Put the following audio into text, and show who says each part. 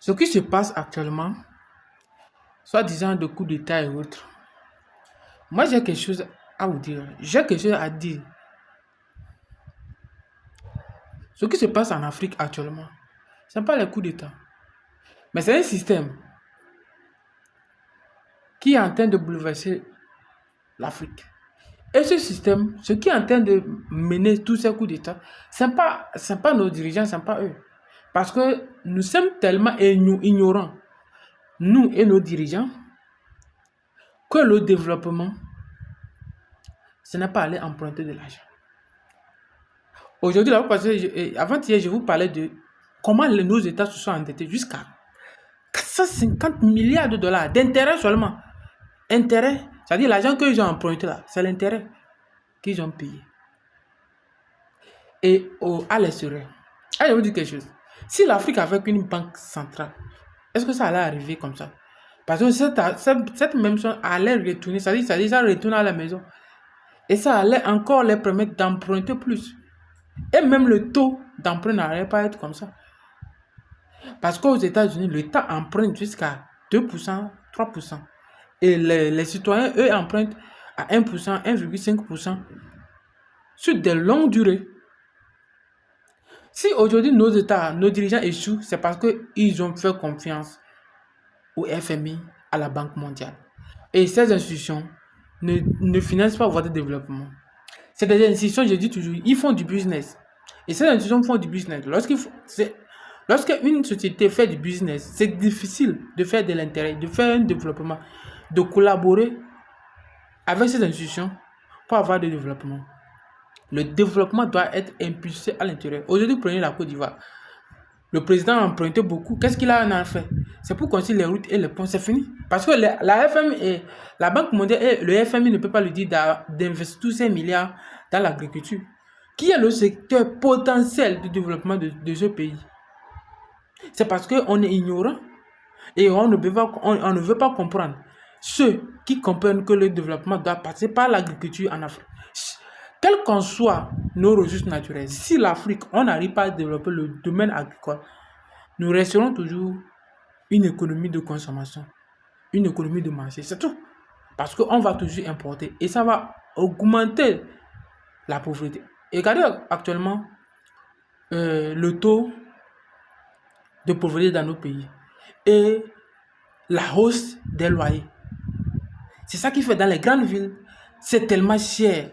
Speaker 1: Ce qui se passe actuellement, soit disant de coups d'État et autres, moi j'ai quelque chose à vous dire. J'ai quelque chose à dire. Ce qui se passe en Afrique actuellement, ce n'est pas les coups d'État, mais c'est un système qui est en train de bouleverser l'Afrique. Et ce système, ce qui est en train de mener tous ces coups d'État, ce n'est pas nos dirigeants, ce n'est pas eux. Parce que nous sommes tellement ignorants, nous et nos dirigeants, que le développement, ce n'est pas aller emprunter de l'argent. Aujourd'hui, avant-hier, je vous parlais de comment nos États se sont endettés jusqu'à 450 milliards de dollars d'intérêt seulement. Intérêt, c'est-à-dire l'argent qu'ils ont emprunté là, c'est l'intérêt qu'ils ont payé. Et à l'extérieur, je vais vous dire quelque chose. Si l'Afrique avait une banque centrale, est-ce que ça allait arriver comme ça? Parce que cette même chose allait retourner, c'est-à-dire ça retourne à la maison. Et ça allait encore les permettre d'emprunter plus. Et même le taux d'emprunt n'allait pas être comme ça. Parce qu'aux États-Unis, l'État emprunte jusqu'à 2%, 3%. Et les citoyens, eux, empruntent à 1%, 1,5% sur des longues durées. Si aujourd'hui nos États, nos dirigeants échouent, c'est parce qu'ils ont fait confiance au FMI, à la Banque mondiale. Et ces institutions ne financent pas votre développement. C'est des institutions, je dis toujours, ils font du business. Et ces institutions font du business. Lorsqu'une société fait du business, c'est difficile de faire de l'intérêt, de faire un développement, de collaborer avec ces institutions pour avoir du développement. Le développement doit être impulsé à l'intérieur. Aujourd'hui, prenez la Côte d'Ivoire. Le président a emprunté beaucoup. Qu'est-ce qu'il en a fait? C'est pour construire les routes et les ponts. C'est fini. Parce que la FMI et la Banque mondiale et le FMI ne peut pas lui dire d'investir tous ces milliards dans l'agriculture, qui est le secteur potentiel du développement de ce pays. C'est parce qu'on est ignorant et on ne veut pas comprendre. Ceux qui comprennent que le développement doit passer par l'agriculture en Afrique. Quelles qu'en soient nos ressources naturelles, si l'Afrique, on n'arrive pas à développer le domaine agricole, nous resterons toujours une économie de consommation, une économie de marché, c'est tout. Parce qu'on va toujours importer et ça va augmenter la pauvreté. Et regardez actuellement le taux de pauvreté dans nos pays et la hausse des loyers. C'est ça qui fait dans les grandes villes, c'est tellement cher